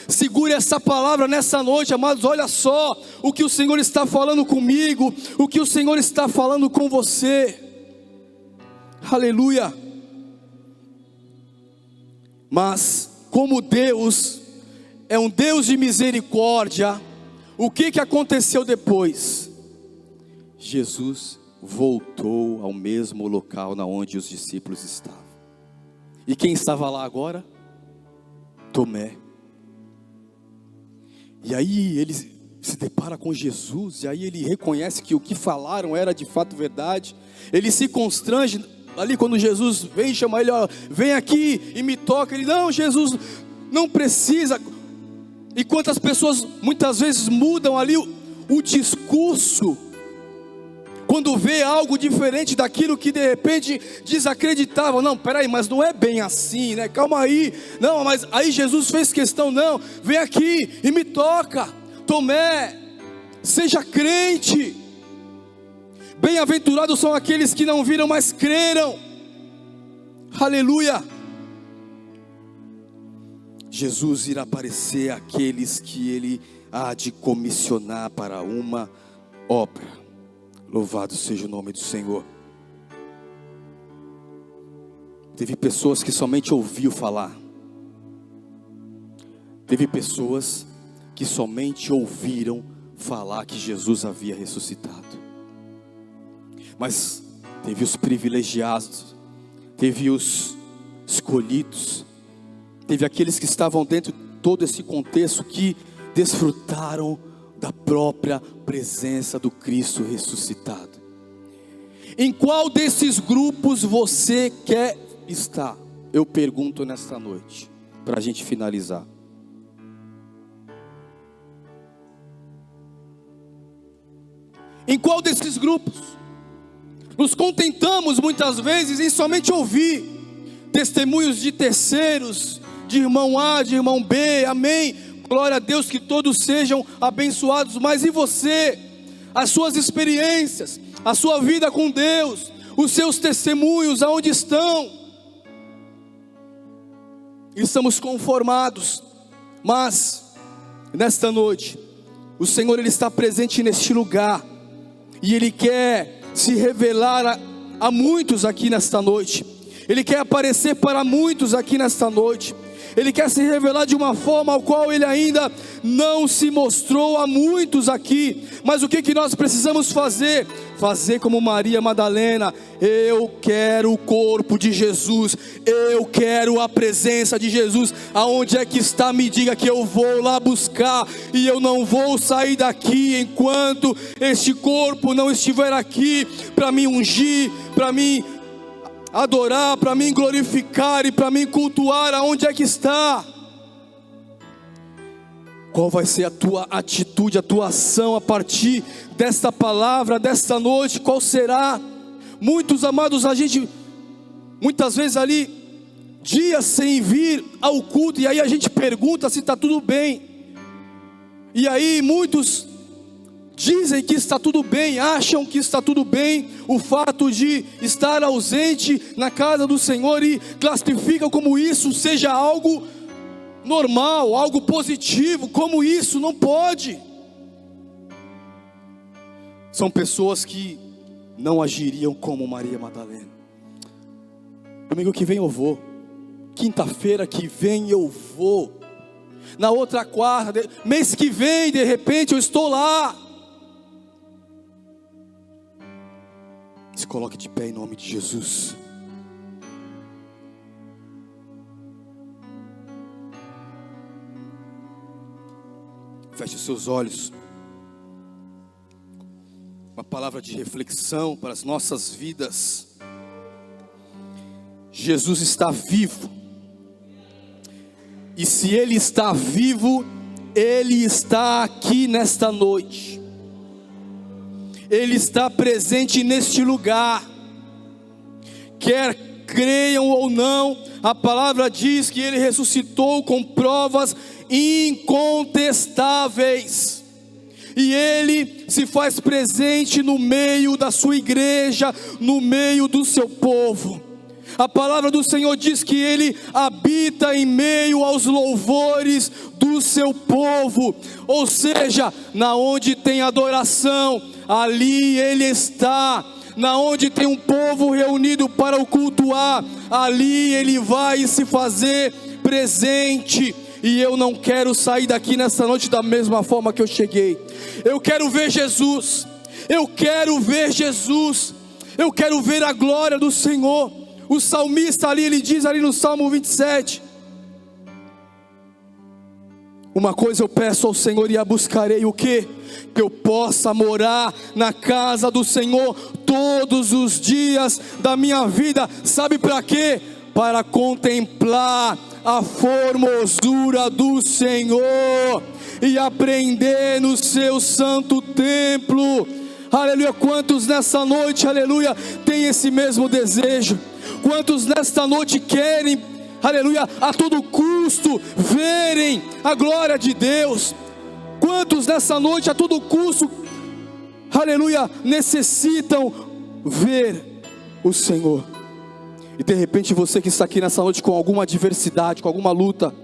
Segure essa palavra nessa noite, amados. Olha só o que o Senhor está falando comigo, o que o Senhor está falando com você, aleluia. Mas como Deus é um Deus de misericórdia, o que aconteceu depois? Jesus voltou ao mesmo local na onde os discípulos estavam. E quem estava lá agora? Tomé. E aí ele se depara com Jesus, e aí ele reconhece que o que falaram era de fato verdade. Ele se constrange ali quando Jesus vem chamar ele: ó, vem aqui e me toca. Ele: não, Jesus, não precisa. E quantas pessoas muitas vezes mudam ali o discurso, quando vê algo diferente daquilo que de repente desacreditavam. Não, peraí, mas não é bem assim, né? Calma aí. Não, mas aí Jesus fez questão: não, vem aqui e me toca. Tomé, seja crente. Bem-aventurados são aqueles que não viram, mas creram. Aleluia. Jesus irá aparecer àqueles que ele há de comissionar para uma obra. Louvado seja o nome do Senhor. Teve pessoas que somente ouviu falar. Teve pessoas que somente ouviram falar que Jesus havia ressuscitado. Mas teve os privilegiados, teve os escolhidos, teve aqueles que estavam dentro todo esse contexto, que desfrutaram da própria presença do Cristo ressuscitado. Em qual desses grupos você quer estar? Eu pergunto nesta noite, para a gente finalizar. Em qual desses grupos? Nos contentamos muitas vezes em somente ouvir testemunhos de terceiros, de irmão A, de irmão B, amém, glória a Deus, que todos sejam abençoados. Mas e você? As suas experiências, a sua vida com Deus, os seus testemunhos, aonde estão? Estamos conformados, mas nesta noite o Senhor, Ele está presente neste lugar, e Ele quer se revelar a muitos aqui nesta noite. Ele quer aparecer para muitos aqui nesta noite. Ele quer se revelar de uma forma ao qual Ele ainda não se mostrou a muitos aqui. Mas o que nós precisamos fazer? Fazer como Maria Madalena. Eu quero o corpo de Jesus, eu quero a presença de Jesus. Aonde é que está? Me diga, que eu vou lá buscar, e eu não vou sair daqui enquanto este corpo não estiver aqui, para me ungir, para me adorar, para mim glorificar e para mim cultuar. Aonde é que está? Qual vai ser a tua atitude, a tua ação a partir desta palavra, desta noite? Qual será? Muitos amados, a gente muitas vezes ali dias sem vir ao culto, e aí a gente pergunta se está tudo bem, e aí muitos dizem que está tudo bem, acham que está tudo bem o fato de estar ausente na casa do Senhor, e classificam como isso seja algo normal, algo positivo. Como isso? Não pode. São pessoas que não agiriam como Maria Madalena. Domingo que vem eu vou, quinta-feira que vem eu vou, na outra quarta, mês que vem de repente eu estou lá. Se coloque de pé em nome de Jesus. Feche os seus olhos. Uma palavra de reflexão para as nossas vidas. Jesus está vivo. E se Ele está vivo, Ele está aqui nesta noite. Ele está presente neste lugar. Quer creiam ou não, a palavra diz que Ele ressuscitou com provas incontestáveis. E Ele se faz presente no meio da sua igreja, no meio do seu povo. A palavra do Senhor diz que Ele habita em meio aos louvores do seu povo. Ou seja, na onde tem adoração, ali Ele está. Na onde tem um povo reunido para o cultuar, ali Ele vai se fazer presente. E eu não quero sair daqui nessa noite da mesma forma que eu cheguei. Eu quero ver Jesus. Eu quero ver Jesus. Eu quero ver a glória do Senhor. O salmista ali, ele diz ali no Salmo 27: uma coisa eu peço ao Senhor e a buscarei, o quê? Que eu possa morar na casa do Senhor todos os dias da minha vida. Sabe para quê? Para contemplar a formosura do Senhor e aprender no seu santo templo. Aleluia. Quantos nessa noite, aleluia, tem esse mesmo desejo? Quantos nesta noite querem, aleluia, a todo custo verem a glória de Deus? Quantos nessa noite a todo custo, aleluia, necessitam ver o Senhor? E de repente você que está aqui nessa noite com alguma adversidade, com alguma luta,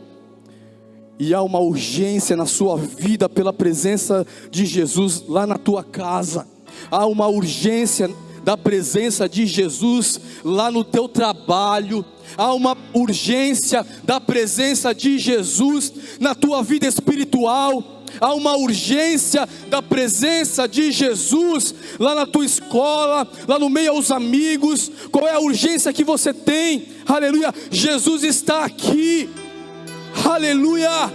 e há uma urgência na sua vida pela presença de Jesus lá na tua casa. Há uma urgência da presença de Jesus lá no teu trabalho. Há uma urgência da presença de Jesus na tua vida espiritual. Há uma urgência da presença de Jesus lá na tua escola, lá no meio aos amigos. Qual é a urgência que você tem? Aleluia, Jesus está aqui. Aleluia.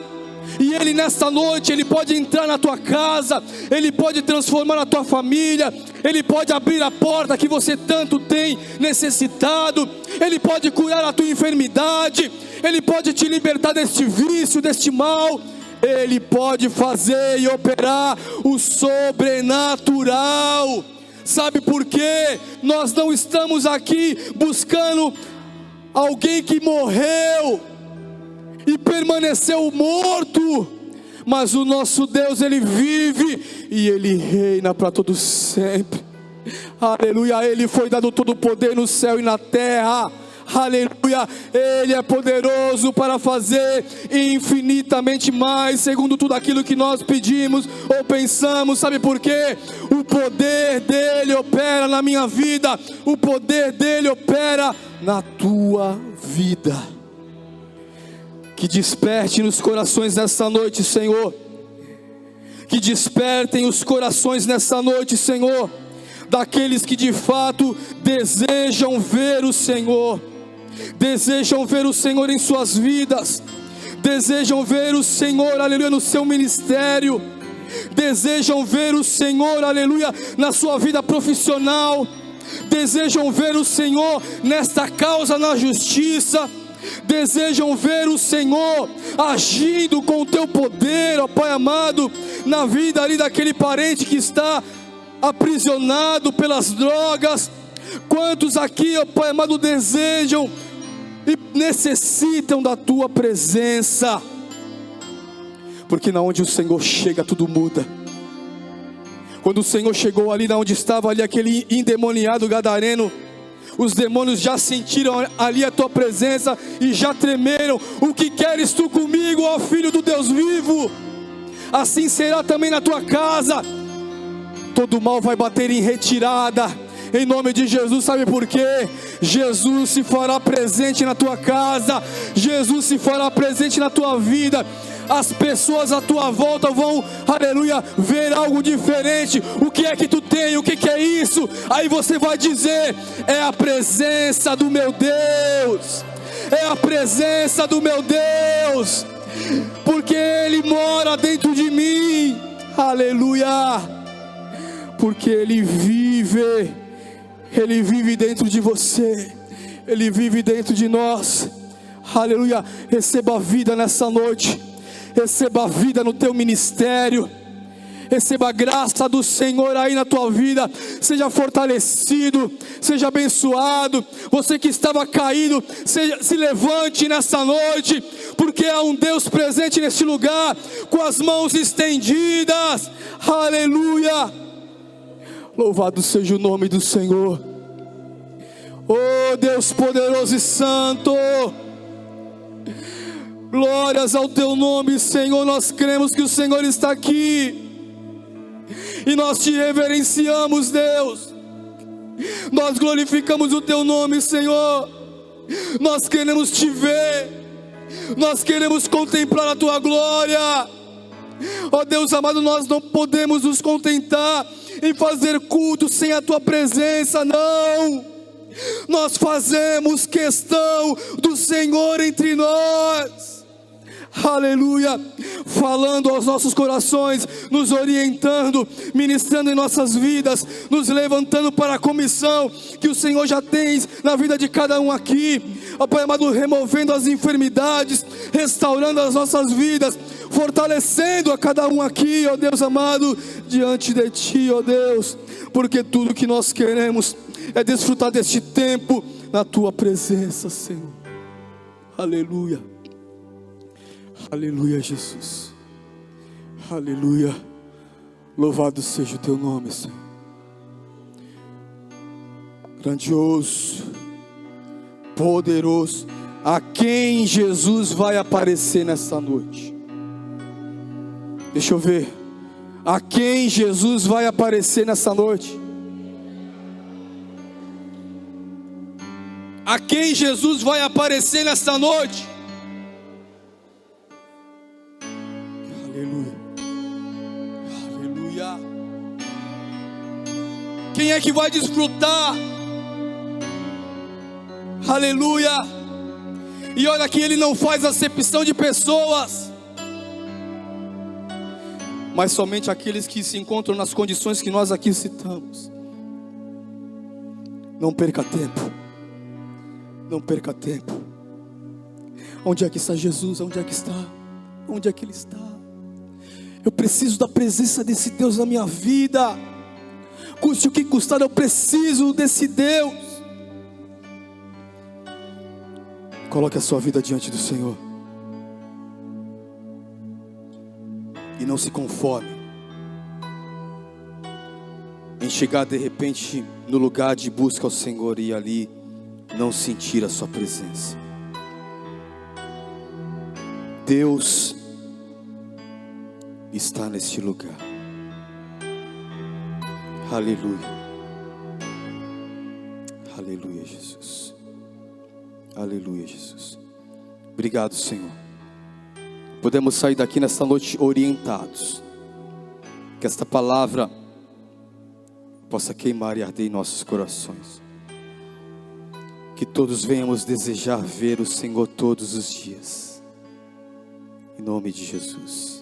E Ele nesta noite, Ele pode entrar na tua casa, Ele pode transformar a tua família, Ele pode abrir a porta que você tanto tem necessitado, Ele pode curar a tua enfermidade, Ele pode te libertar deste vício, deste mal. Ele pode fazer e operar o sobrenatural. Sabe por quê? Nós não estamos aqui buscando alguém que morreu e permaneceu morto, mas o nosso Deus, Ele vive e Ele reina para todo sempre. Aleluia. A Ele foi dado todo o poder no céu e na terra. Aleluia. Ele é poderoso para fazer infinitamente mais, segundo tudo aquilo que nós pedimos ou pensamos. Sabe por quê? O poder dele opera na minha vida, o poder dele opera na tua vida. Que desperte nos corações nessa noite, Senhor. Que despertem os corações nessa noite, Senhor, daqueles que de fato desejam ver o Senhor. Desejam ver o Senhor em suas vidas, desejam ver o Senhor, aleluia, no seu ministério, desejam ver o Senhor, aleluia, na sua vida profissional, desejam ver o Senhor nesta causa na justiça, desejam ver o Senhor agindo com o teu poder, ó Pai amado, na vida ali daquele parente que está aprisionado pelas drogas. Quantos aqui, ó Pai amado, desejam e necessitam da tua presença? Porque na onde o Senhor chega, tudo muda. Quando o Senhor chegou ali, na onde estava ali aquele endemoniado gadareno, os demônios já sentiram ali a tua presença e já tremeram. O que queres tu comigo, ó Filho do Deus vivo? Assim será também na tua casa. Todo mal vai bater em retirada, em nome de Jesus. Sabe por quê? Jesus se fará presente na tua casa, Jesus se fará presente na tua vida. As pessoas à tua volta vão, aleluia, ver algo diferente. O que é que tu tem? O que é isso? Aí você vai dizer: é a presença do meu Deus, é a presença do meu Deus, porque Ele mora dentro de mim, aleluia, porque Ele vive dentro de você, Ele vive dentro de nós, aleluia. Receba a vida nessa noite, receba a vida no teu ministério, receba a graça do Senhor aí na tua vida. Seja fortalecido, seja abençoado. Você que estava caído, se levante nessa noite, porque há um Deus presente neste lugar, com as mãos estendidas, aleluia. Louvado seja o nome do Senhor. Oh Deus poderoso e santo, glórias ao teu nome, Senhor. Nós cremos que o Senhor está aqui e nós te reverenciamos, Deus. Nós glorificamos o teu nome, Senhor. Nós queremos te ver, nós queremos contemplar a tua glória. Ó Deus amado, nós não podemos nos contentar em fazer culto sem a tua presença, não. Nós fazemos questão do Senhor entre nós, aleluia, falando aos nossos corações, nos orientando, ministrando em nossas vidas, nos levantando para a comissão que o Senhor já tem na vida de cada um aqui, ó Pai amado, removendo as enfermidades, restaurando as nossas vidas, fortalecendo a cada um aqui, ó Deus amado, diante de Ti, ó Deus, porque tudo que nós queremos é desfrutar deste tempo na Tua presença, Senhor. Aleluia, aleluia, Jesus, aleluia. Louvado seja o Teu nome, Senhor. Grandioso, poderoso. A quem Jesus vai aparecer nessa noite? Deixa eu ver. A quem Jesus vai aparecer nessa noite? A quem Jesus vai aparecer nessa noite? Aleluia, aleluia. Quem é que vai desfrutar? Aleluia. E olha que Ele não faz acepção de pessoas. mas somente aqueles que se encontram nas condições que nós aqui citamos. Não perca tempo. Não perca tempo. Onde é que está Jesus? Onde é que está? Onde é que Ele está? Eu preciso da presença desse Deus na minha vida. Custe o que custar, eu preciso desse Deus. Coloque a sua vida diante do Senhor. E não se conforme em chegar de repente no lugar de busca ao Senhor e ali não sentir a sua presença. Deus está neste lugar. Aleluia. Aleluia, Jesus. Aleluia, Jesus. Obrigado, Senhor. Podemos sair daqui nesta noite orientados. Que esta palavra possa queimar e arder em nossos corações. Que todos venhamos desejar ver o Senhor todos os dias. Em nome de Jesus.